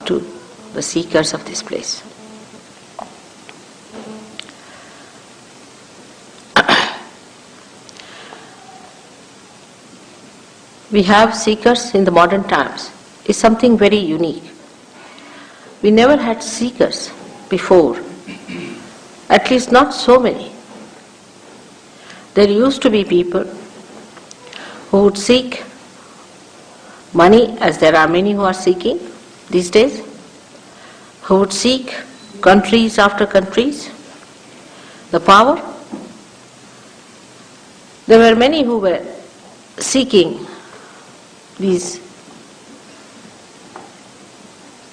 to the seekers of this place. We have seekers in the modern times. It's something very unique. We never had seekers before, at least not so many. There used to be people who would seek money, as there are many who are seeking these days, who would seek countries after countries, the power. There were many who were seeking these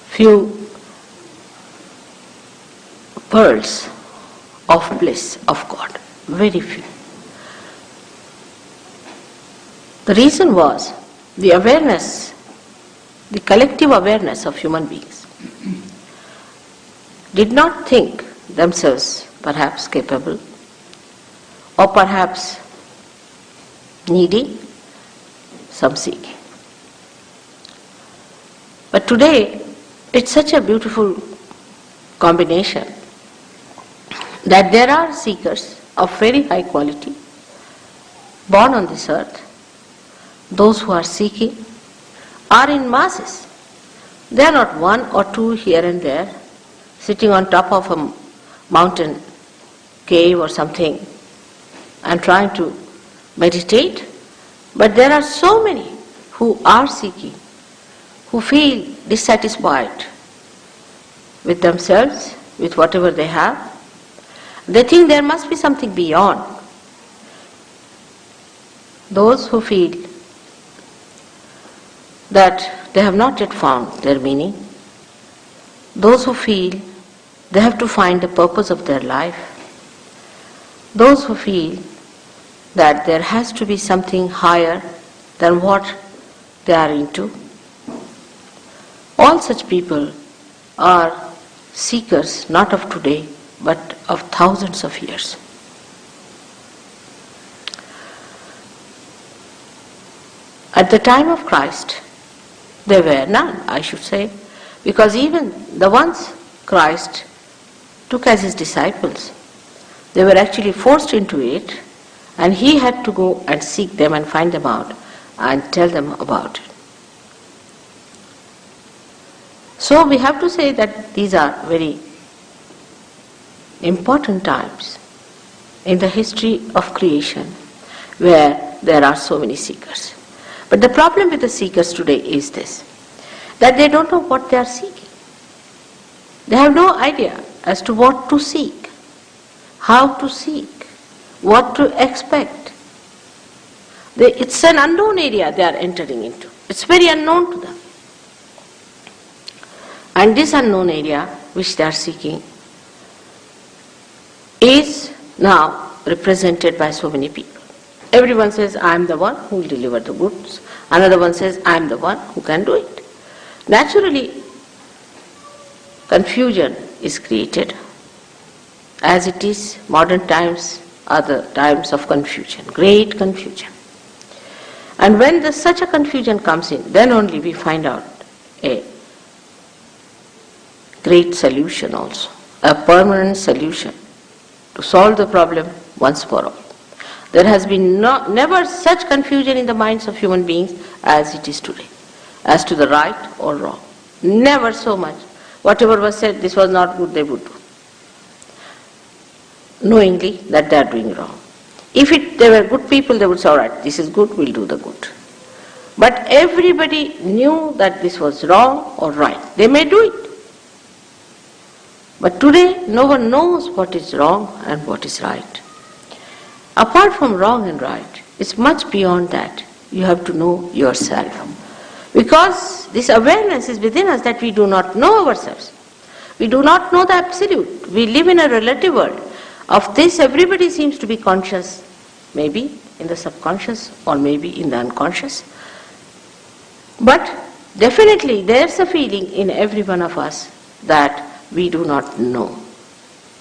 few pearls of bliss of God, very few. The reason was the awareness, the collective awareness of human beings did not think themselves perhaps capable or perhaps needy, some seeking. But today, it's such a beautiful combination that there are seekers of very high quality born on this earth. Those who are seeking are in masses. They are not one or two here and there, sitting on top of a mountain cave or something and trying to meditate. But there are so many who are seeking, who feel dissatisfied with themselves, with whatever they have. They think there must be something beyond. Those who feel that they have not yet found their meaning, those who feel they have to find the purpose of their life, those who feel that there has to be something higher than what they are into. All such people are seekers not of today but of thousands of years. At the time of Christ, there were none, I should say, because even the ones Christ took as his disciples, they were actually forced into it, and he had to go and seek them and find them out and tell them about it. So we have to say that these are very important times in the history of creation where there are so many seekers. But the problem with the seekers today is this, that they don't know what they are seeking. They have no idea as to what to seek, how to seek, what to expect. It's an unknown area they are entering into. It's very unknown to them. And this unknown area which they are seeking is now represented by so many people. Everyone says, I am the one who will deliver the goods. Another one says, I am the one who can do it. Naturally, confusion is created. As it is, modern times are the times of confusion, great confusion. And when such a confusion comes in, then only we find out a great solution also, a permanent solution to solve the problem once for all. There has been never such confusion in the minds of human beings as it is today, as to the right or wrong. Never so much. Whatever was said, this was not good, they would do, knowingly that they are doing wrong. If they were good people, they would say, all right, this is good, we'll do the good. But everybody knew that this was wrong or right. They may do it. But today, no one knows what is wrong and what is right. Apart from wrong and right, it's much beyond that. You have to know yourself. Because this awareness is within us that we do not know ourselves. We do not know the absolute. We live in a relative world. Of this, everybody seems to be conscious, maybe in the subconscious or maybe in the unconscious. But definitely there's a feeling in every one of us that we do not know.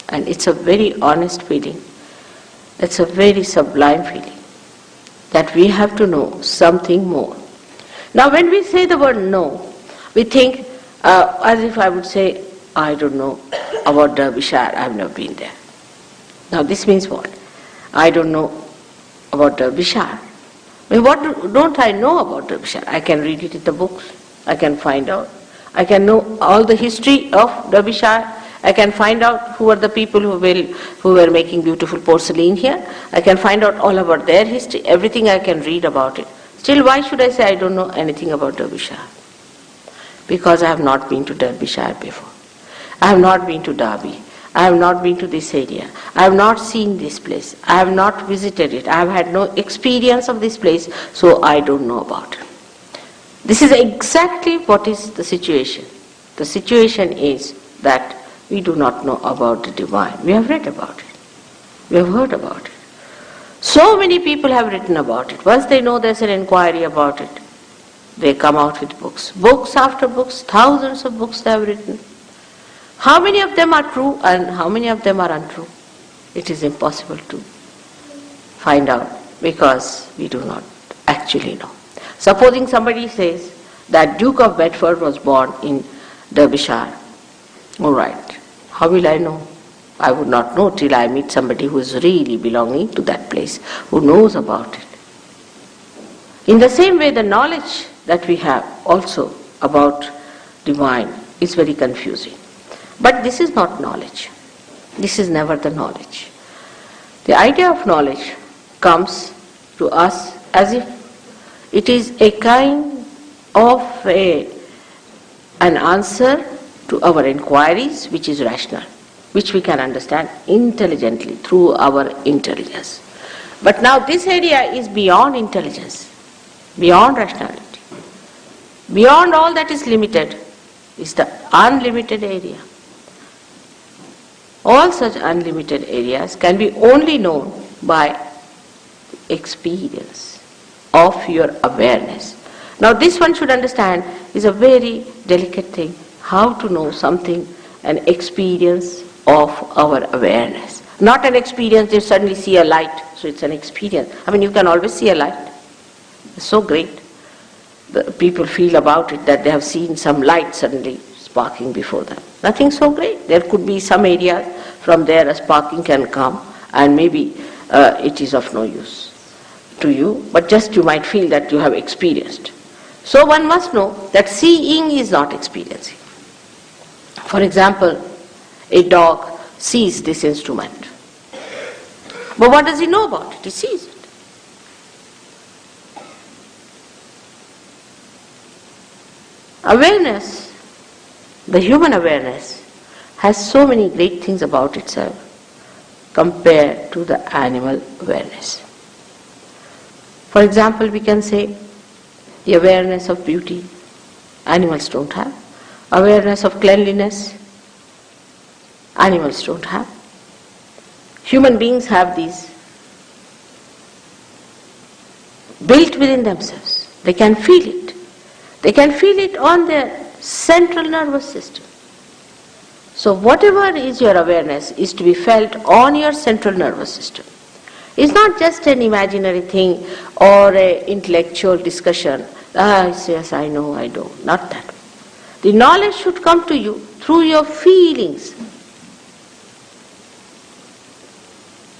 And it's a very honest feeling. It's a very sublime feeling that we have to know something more. Now when we say the word know, we think as if I would say, I don't know about Derbyshire, I have never been there. Now this means what? I don't know about Derbyshire. Don't I know about Derbyshire? I can read it in the books, I can find out. I can know all the history of Derbyshire. I can find out who are the people who were making beautiful porcelain here. I can find out all about their history, everything I can read about it. Still, why should I say I don't know anything about Derbyshire? Because I have not been to Derbyshire before. I have not been to Derby. I have not been to this area. I have not seen this place. I have not visited it. I have had no experience of this place, so I don't know about it. This is exactly what is the situation. The situation is that we do not know about the divine. We have read about it. We have heard about it. So many people have written about it. Once they know there's an inquiry about it, they come out with books. Books after books, thousands of books they have written. How many of them are true and how many of them are untrue? It is impossible to find out because we do not actually know. Supposing somebody says that Duke of Bedford was born in Derbyshire. All right. How will I know? I would not know till I meet somebody who is really belonging to that place, who knows about it. In the same way, the knowledge that we have also about divine is very confusing. But this is not knowledge. This is never the knowledge. The idea of knowledge comes to us as if it is a kind of an answer to our inquiries which is rational, which we can understand intelligently through our intelligence. But now this area is beyond intelligence, beyond rationality. Beyond all that is limited is the unlimited area. All such unlimited areas can be only known by experience of your awareness. Now this one should understand is a very delicate thing. How to know something, an experience of our awareness. Not an experience you suddenly see a light, so it's an experience. I mean, you can always see a light. It's so great. The people feel about it that they have seen some light suddenly sparking before them. Nothing so great. There could be some area from there a sparking can come and maybe it is of no use to you, but just you might feel that you have experienced. So one must know that seeing is not experiencing. For example, a dog sees this instrument. But what does he know about it? He sees it. Awareness, the human awareness, has so many great things about itself compared to the animal awareness. For example, we can say the awareness of beauty, animals don't have. Awareness of cleanliness, animals don't have. Human beings have these built within themselves. They can feel it. They can feel it on their central nervous system. So whatever is your awareness is to be felt on your central nervous system. It's not just an imaginary thing or an intellectual discussion. Yes, I know, I know. Not that. The knowledge should come to you through your feelings.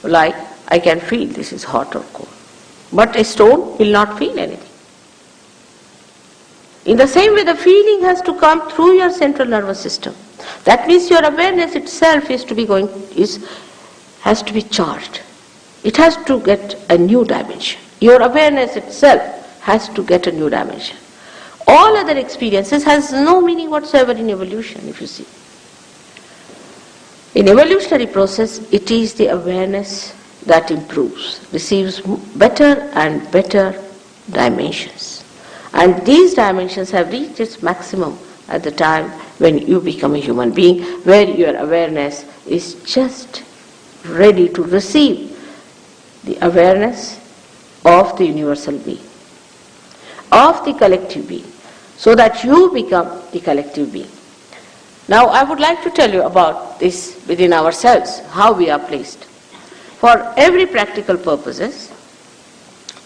Like, I can feel this is hot or cold. But a stone will not feel anything. In the same way, the feeling has to come through your central nervous system. That means your awareness itself has to be charged. It has to get a new dimension. Your awareness itself has to get a new dimension. All other experiences has no meaning whatsoever in evolution, if you see. In evolutionary process, it is the awareness that improves, receives better and better dimensions. And these dimensions have reached its maximum at the time when you become a human being, where your awareness is just ready to receive the awareness of the universal being, of the collective being, so that you become the collective being. Now I would like to tell you about this within ourselves, how we are placed. For every practical purposes,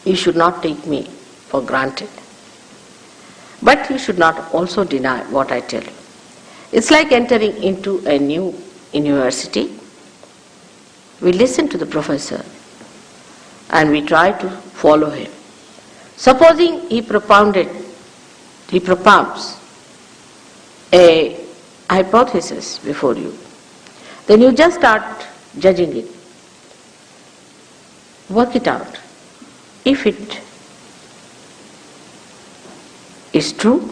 you should not take me for granted. But you should not also deny what I tell you. It's like entering into a new university. We listen to the professor and we try to follow him. Supposing he propounds a hypothesis before you, then you just start judging it. Work it out. If it is true,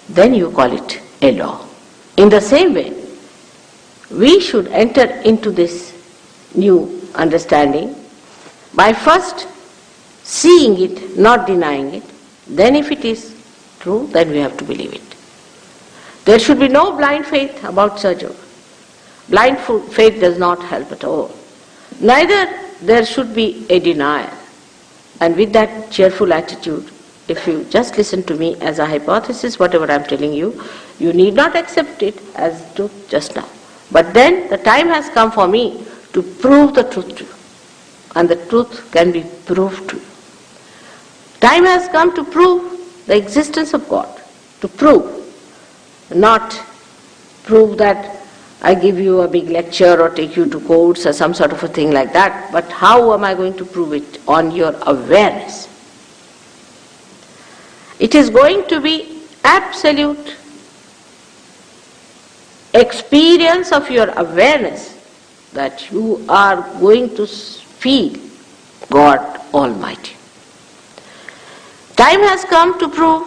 then you call it a law. In the same way, we should enter into this new understanding by first seeing it, not denying it. Then if it is true, then we have to believe it. There should be no blind faith about SAHAJA. Blind faith does not help at all. Neither there should be a denial. And with that cheerful attitude, if you just listen to me as a hypothesis, whatever I am telling you, you need not accept it as truth just now. But then the time has come for me to prove the truth to you. And the truth can be proved to you. Time has come to prove the existence of God. To prove. Not prove that I give you a big lecture or take you to courts or some sort of a thing like that. But how am I going to prove it? On your awareness. It is going to be absolute experience of your awareness that you are going to feel God Almighty. Time has come to prove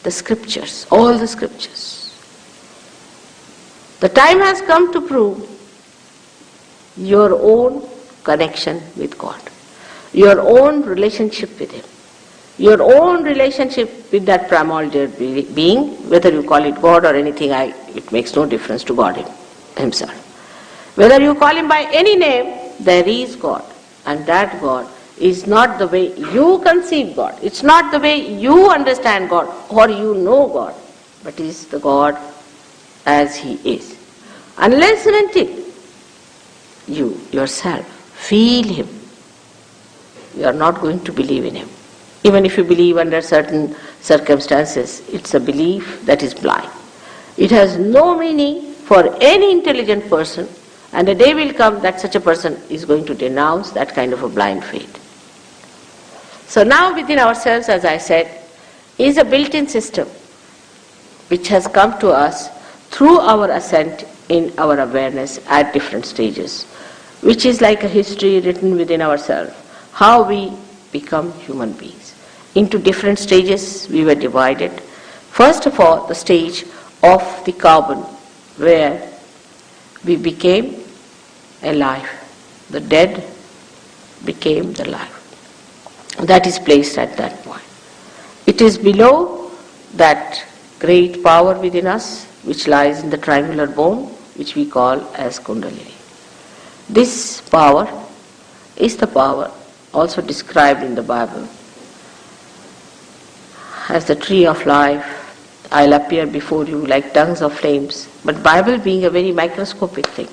the scriptures, all the scriptures. The time has come to prove your own connection with God, your own relationship with Him, your own relationship with that primordial being, whether you call it God or anything, it makes no difference to God Himself. Whether you call Him by any name, there is God. And that God is not the way you conceive God. It's not the way you understand God or you know God, but is the God as He is. Unless and until you yourself feel Him, you are not going to believe in Him. Even if you believe under certain circumstances, it's a belief that is blind. It has no meaning for any intelligent person, and a day will come that such a person is going to denounce that kind of a blind faith. So now within ourselves, as I said, is a built-in system which has come to us through our ascent in our awareness at different stages, which is like a history written within ourselves, how we become human beings. Into different stages we were divided. First of all, the stage of the carbon, where we became alive. The dead became the life. That is placed at that point. It is below that great power within us, which lies in the triangular bone, which we call as Kundalini. This power is the power also described in the Bible as the tree of life. I'll appear before you like tongues of flames. But Bible being a very microscopic thing,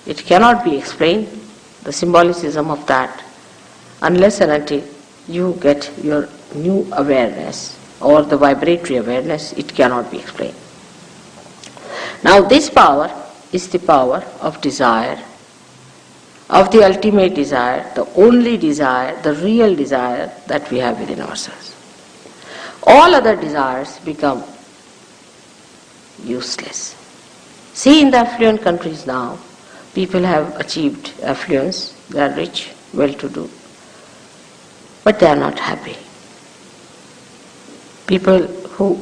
it cannot be explained, the symbolicism of that, unless and until you get your new awareness or the vibratory awareness, it cannot be explained. Now this power is the power of desire, of the ultimate desire, the only desire, the real desire that we have within ourselves. All other desires become useless. See, in the affluent countries now, people have achieved affluence, they are rich, well-to-do, but they are not happy. People who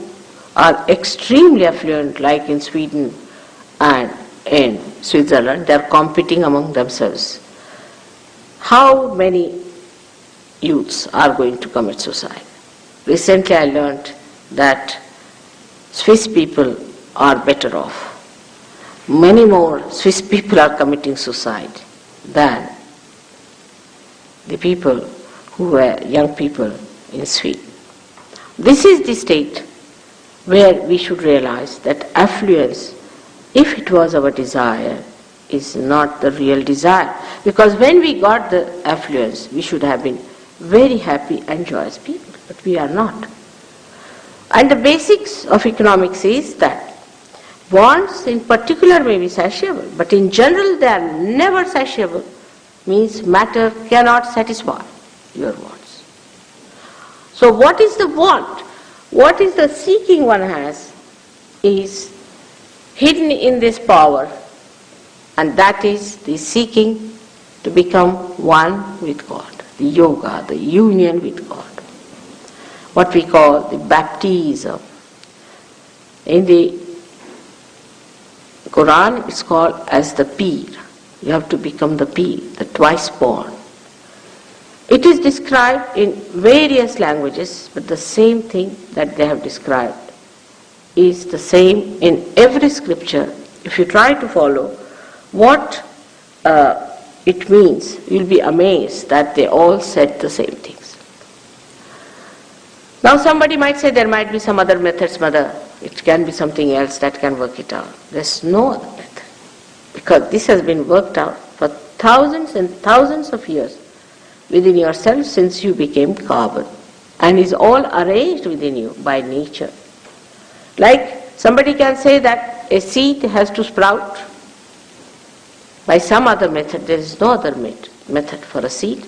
are extremely affluent, like in Sweden and in Switzerland, they are competing among themselves. How many youths are going to commit suicide? Recently I learnt that Swiss people are better off. Many more Swiss people are committing suicide than the people who were young people in Sweden. This is the state where we should realize that affluence, if it was our desire, is not the real desire. Because when we got the affluence, we should have been very happy and joyous people, but we are not. And the basics of economics is that wants in particular may be satiable, but in general they are never satiable, means matter cannot satisfy your wants. So what is the want? What is the seeking one has is hidden in this power, and that is the seeking to become one with God, the yoga, the union with God, what we call the baptism. In the Quran it's called as the Peer. You have to become the Peer, the twice born. It is described in various languages, but the same thing that they have described is the same in every scripture. If you try to follow what it means, you'll be amazed that they all said the same things. Now somebody might say there might be some other methods, Mother. It can be something else that can work it out. There's no other method, because this has been worked out for thousands and thousands of years within yourself since you became carbon, and is all arranged within you by nature. Like somebody can say that a seed has to sprout by some other method. There is no other method for a seed.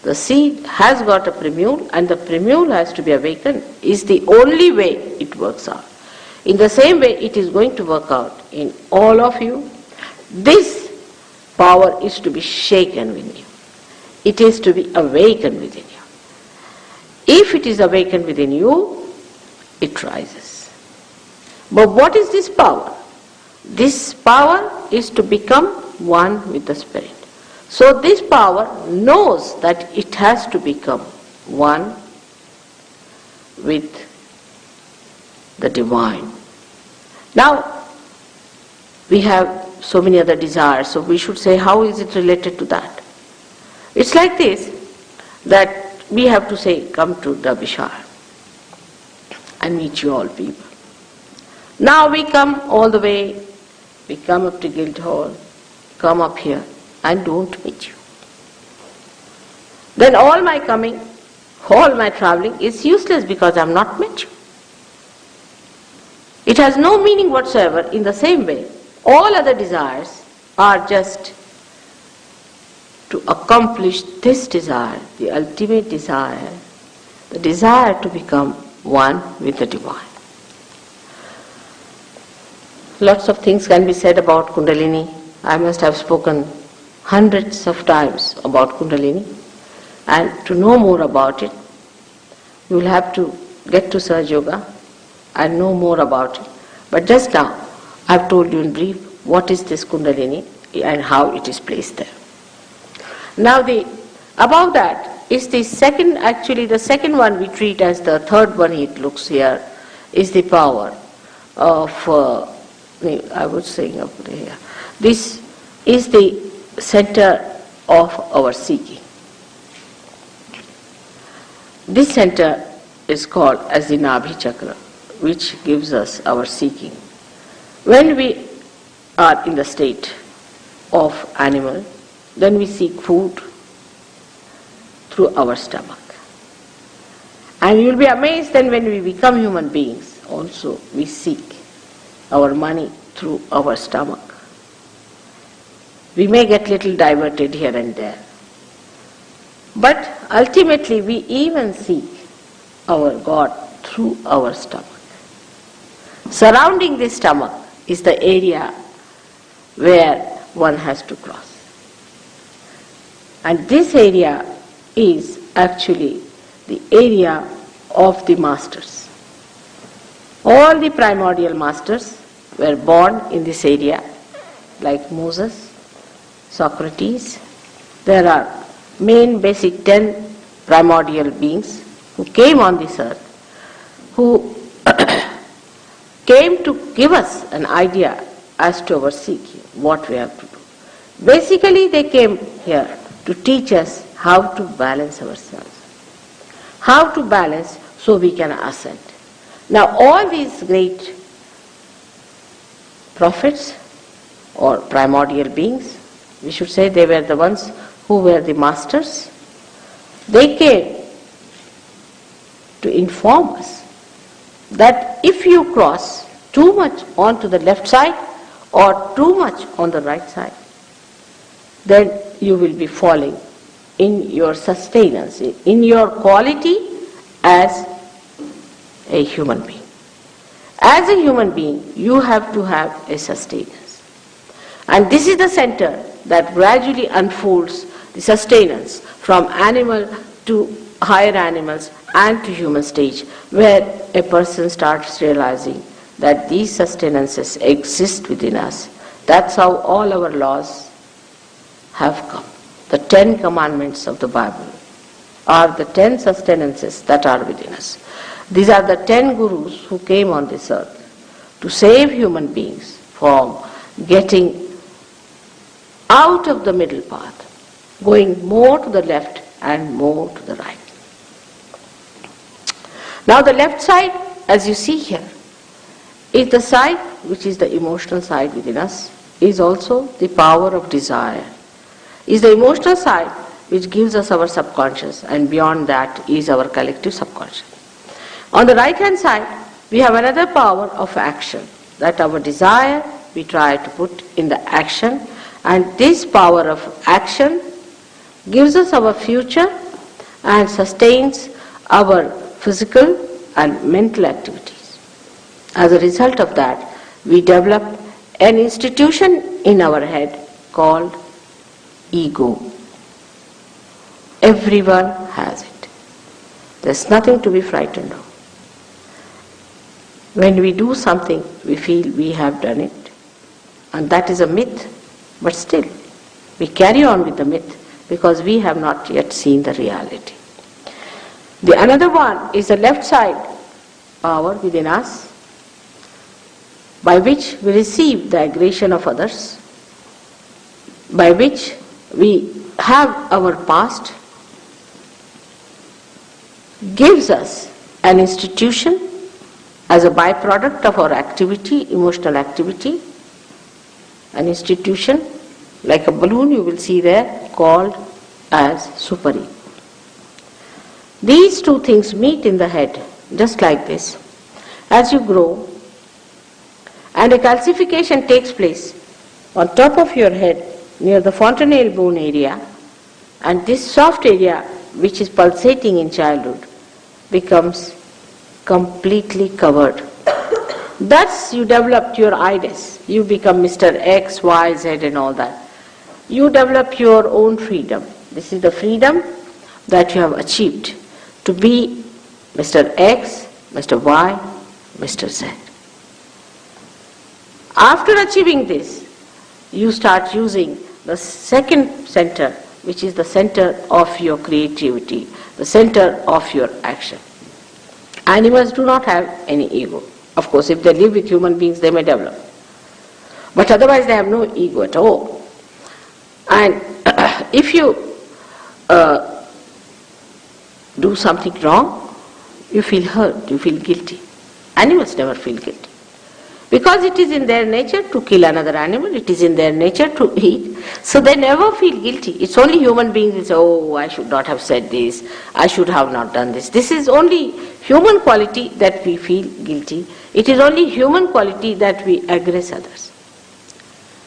The seed has got a primule, and the primule has to be awakened, is the only way it works out. In the same way it is going to work out in all of you. This power is to be shaken within you. It is to be awakened within you. If it is awakened within you, it rises. But what is this power? This power is to become one with the Spirit. So this power knows that it has to become one with the divine. Now, we have so many other desires, so we should say, how is it related to that? It's like this, that we have to say, come to the Vishal and meet you all people. Now we come all the way, we come up to Guildhall, come up here, and don't meet you. Then all my coming, all my traveling is useless because I have not met you. It has no meaning whatsoever. In the same way, all other desires are just to accomplish this desire, the ultimate desire, the desire to become one with the divine. Lots of things can be said about Kundalini. I must have spoken hundreds of times about Kundalini, and to know more about it, you will have to get to Sahaja Yoga and know more about it. But just now, I have told you in brief what is this Kundalini and how it is placed there. Now above that is the second, actually the second one we treat as the third one, it looks here, is the power of, I was saying up there, this is the center of our seeking. This center is called as the nabhi chakra, which gives us our seeking. When we are in the state of animal, then we seek food through our stomach. And you will be amazed then when we become human beings, also we seek our money through our stomach. We may get little diverted here and there, but ultimately we even seek our God through our stomach. Surrounding this stomach is the area where one has to cross. And this area is actually the area of the masters. All the primordial masters were born in this area, like Moses, Socrates. There are main basic 10 primordial beings who came on this earth, who came to give us an idea as to our seeking, what we have to do. Basically they came here to teach us how to balance ourselves, how to balance so we can ascend. Now all these great prophets or primordial beings, we should say they were the ones who were the masters, they came to inform us that if you cross too much onto the left side or too much on the right side, then you will be falling in your sustenance, in your quality as a human being. As a human being, you have to have a sustenance. And this is the center that gradually unfolds the sustenance from animal to higher animals and to human stage, where a person starts realizing that these sustenances exist within us. That's how all our laws have come. The 10 commandments of the Bible are the 10 sustenances that are within us. These are the 10 gurus who came on this earth to save human beings from getting out of the middle path, going more to the left and more to the right. Now the left side, as you see here, is the side which is the emotional side within us, is also the power of desire, is the emotional side which gives us our subconscious, and beyond that is our collective subconscious. On the right hand side, we have another power of action, that our desire we try to put in the action, and this power of action gives us our future and sustains our physical and mental activities. As a result of that, we develop an institution in our head called ego. Everyone has it. There's nothing to be frightened of. When we do something, we feel we have done it. And that is a myth. But still, we carry on with the myth because we have not yet seen the reality. The another one is the left side power within us, by which we receive the aggression of others, by which we have our past, gives us an institution as a byproduct of our activity, emotional activity, an institution like a balloon you will see there called as supari. These two things meet in the head just like this. As you grow and a calcification takes place on top of your head near the fontanelle bone area, and this soft area which is pulsating in childhood becomes completely covered. Thus you developed your I-ness. You become Mr. X, Y, Z and all that. You develop your own freedom. This is the freedom that you have achieved to be Mr. X, Mr. Y, Mr. Z. After achieving this, you start using the second center, which is the center of your creativity, the center of your action. Animals do not have any ego. Of course, if they live with human beings, they may develop. But otherwise, they have no ego at all. And if you do something wrong, you feel hurt, you feel guilty. Animals never feel guilty. Because it is in their nature to kill another animal, it is in their nature to eat, so they never feel guilty. It's only human beings who say, oh, I should not have said this, I should have not done this. This is only human quality that we feel guilty. It is only human quality that we aggress others.